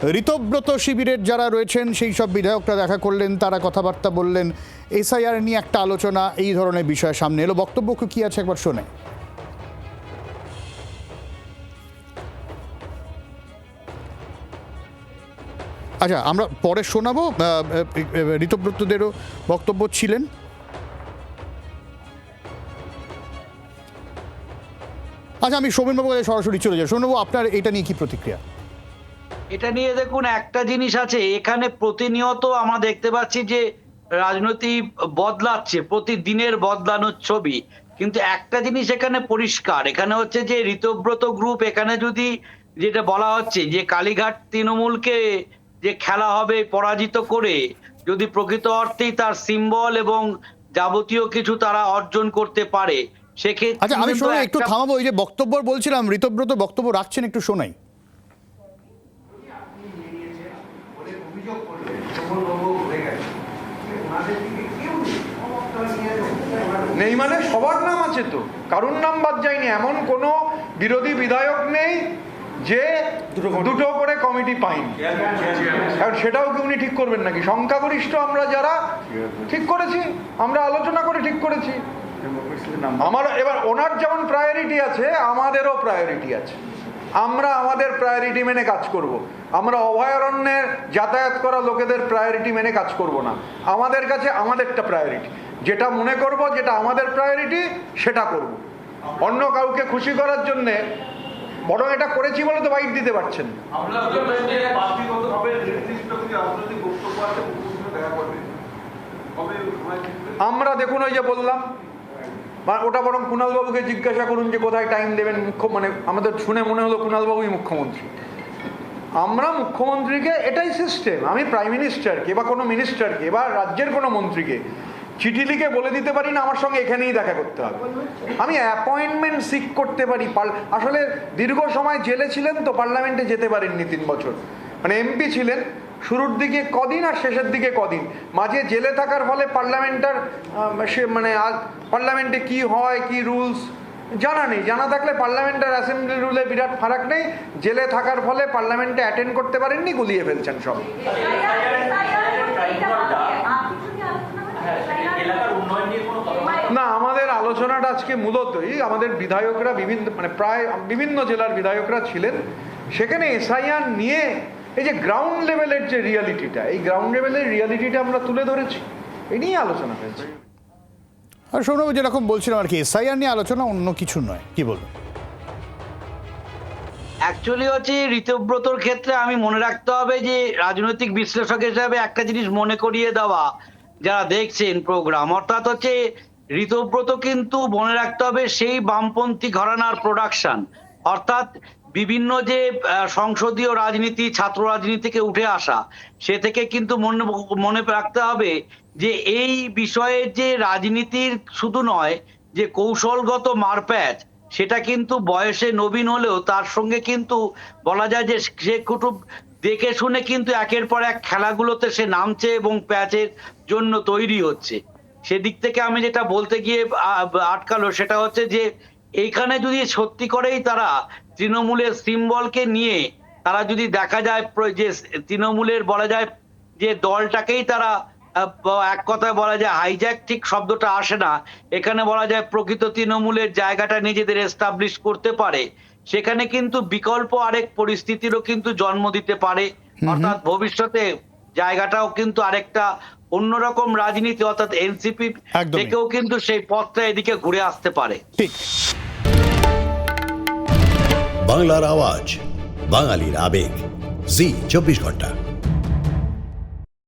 ঋতব্রত শিবিরের যারা রয়েছেন সেই সব বিধায়করা দেখা করলেন, তারা কথাবার্তা বললেন, এসআইআর নিয়ে একটা আলোচনা, এই ধরনের বিষয় সামনে এলো। বক্তব্য কি আছে একবার শোনে। আচ্ছা, আমরা পরে শোনাবো। ঋতব্রতদেরও বক্তব্য ছিলেন। আচ্ছা, আমি সৌমেনবাবু সরাসরি চলে যাই। শোনাবো, আপনার এটা নিয়ে কি প্রতিক্রিয়া? এটা নিয়ে দেখুন, একটা জিনিস আছে, এখানে প্রতিনিয়ত আমরা দেখতে পাচ্ছি যে রাজনীতি বদলাচ্ছে, প্রতিদিনের বদলানোর ছবি। কিন্তু একটা জিনিস এখানে পরিষ্কার, এখানে হচ্ছে যে ঋতব্রত গ্রুপ, এখানে যদি যেটা বলা হচ্ছে যে কালীঘাট তৃণমূলকে যে খেলা হবে পরাজিত করে, যদি প্রকৃত অর্থেই তার সিম্বল এবং যাবতীয় কিছু তারা অর্জন করতে পারে, সেক্ষেত্রে আচ্ছা, আমি শোনাই, একটু থামাবো। এই যে বক্তব্য বলছিলাম, ঋতব্রত বক্তব্য রাখছেন, একটু শোনাই। নেই মানে সবার নাম আছে তো, কারুর নাম বাদ যায়নি। এমন কোনো বিরোধী বিধায়ক নেই যে দুটো করে কমিটি পাইনি। এখন সেটাও কি উনি ঠিক করবেন নাকি? সংখ্যাগরিষ্ঠ আমরা যারা ঠিক করেছি, আমরা আলোচনা করে ঠিক করেছি। আমার এবার ওনার যেমন প্রায়োরিটি আছে, আমাদেরও প্রায়োরিটি আছে। আমরা আমাদের প্রায়োরিটি মেনে কাজ করব। আমরা অভয়ারণ্যের যাতায়াত করা লোকেদের প্রায়োরিটি মেনে কাজ করব না। আমাদের কাছে আমাদেরটা প্রায়োরিটি, যেটা মনে করব যেটা আমাদের প্রায়োরিটি সেটা করব। অন্য কাউকে খুশি করার জন্যে, বরং এটা করেছি বলে তো বাইট দিতে পারছেন। আমরা দেখুন, ওই যে বললাম, ওটা বরং কুণালবাবুকে জিজ্ঞাসা করুন যে কোথায় টাইম দেবেন। মানে আমাদের শুনে মনে হলো কুণালবাবুই মুখ্যমন্ত্রী। আমরা মুখ্যমন্ত্রীকে, এটাই সিস্টেম, আমি প্রাইম মিনিস্টারকে বা কোনো মিনিস্টারকে বা রাজ্যের কোনো মন্ত্রীকে চিঠি লিখে বলে দিতে পারি না আমার সঙ্গে এখানেই দেখা করতে হবে। আমি অ্যাপয়েন্টমেন্ট সিক করতে পারি। আসলে দীর্ঘ সময় জেলে ছিলেন তো, পার্লামেন্টে যেতে পারেননি 3 বছর। মানে এমপি ছিলেন শুরুর দিকে কদিন আর শেষের দিকে কদিন। মাঝে জেলে থাকার ফলে পার্লামেন্টে কি হয়, কি রুলস জানা নেই। জানা থাকলে পার্লামেন্ট আর অ্যাসেম্বলি রুলে বিরাট ফারাক নেই। জেলে থাকার ফলে পার্লামেন্টে অ্যাটেন্ড করতে পারেননি, গুলিয়ে ফেলছেন সব। না, আমাদের আলোচনাটা আজকে মূলতই আমাদের বিধায়করা প্রায় বিভিন্ন জেলার বিধায়করা ছিলেন সেখানে। এসআইআর নিয়ে এই যে গ্রাউন্ড লেভেলের যে রিয়ালিটিটা, এই গ্রাউন্ড লেভেলের রিয়ালিটিটা আমরা তুলে ধরেছি, এই নিয়ে আলোচনা হয়েছে। আর সৌরভ যেরকম বলছিলাম আর কি, এসআইআর নিয়ে আলোচনা, অন্য কিছু নয়। কি বলবো? অ্যাকচুয়ালি হচ্ছে ঋতব্রতর ক্ষেত্রে আমি মনে রাখতে হবে যে রাজনৈতিক বিশ্লেষক হিসাবে একটা জিনিস মনে করিয়ে দেওয়া যারা দেখছেন প্রোগ্রাম, অর্থাৎ হচ্ছে ঋতব্রত কিন্তু মনে রাখতে হবে সেই বামপন্থী ঘরানার প্রোডাকশন, অর্থাৎ বিভিন্ন যে সংসদীয় রাজনীতি, ছাত্র রাজনীতিকে উঠে আসা, সে থেকে কিন্তু মনে রাখতে হবে যে এই বিষয়ে যে রাজনীতির শুধু নয় যে কৌশলগত মারপ্যাচ, সেটা কিন্তু বয়সে নবীন হলেও তার সঙ্গে কিন্তু বলা যায় যে সে খুব দেখে শুনে কিন্তু একের পর এক খেলাগুলোতে সে নামছে এবং প্যাচের জন্য তৈরি হচ্ছে। সেদিক থেকে আমি যেটা বলতে গিয়ে আটকালো, সেটা হচ্ছে যে এইখানে যদি সত্যি করেই তারা তৃণমূলের সিম্বলকে নিয়ে তারা যদি দেখা যায় যে তৃণমূলের বলা যায় যে দলটাকেই তারা এক কথায় বলা যায় হাইজ্যাক, ঠিক শব্দটা আসে না, এখানে বলা যায় প্রকৃত তৃণমূলের জায়গাটা নিজেদের এস্টাবলিশ করতে পারে, সেখানে কিন্তু বিকল্প আরেক পরিস্থিতিরও কিন্তু জন্ম দিতে পারে। অর্থাৎ ভবিষ্যতে জায়গাটাও কিন্তু আরেকটা অন্যরকম রাজনীতি, অর্থাৎ এনসিপি থেকেও কিন্তু সেই পথটা এদিকে ঘুরে আসতে পারে। ঠিক। বাংলার আওয়াজ, বাঙালির আবেগ, জি 24 ঘন্টা।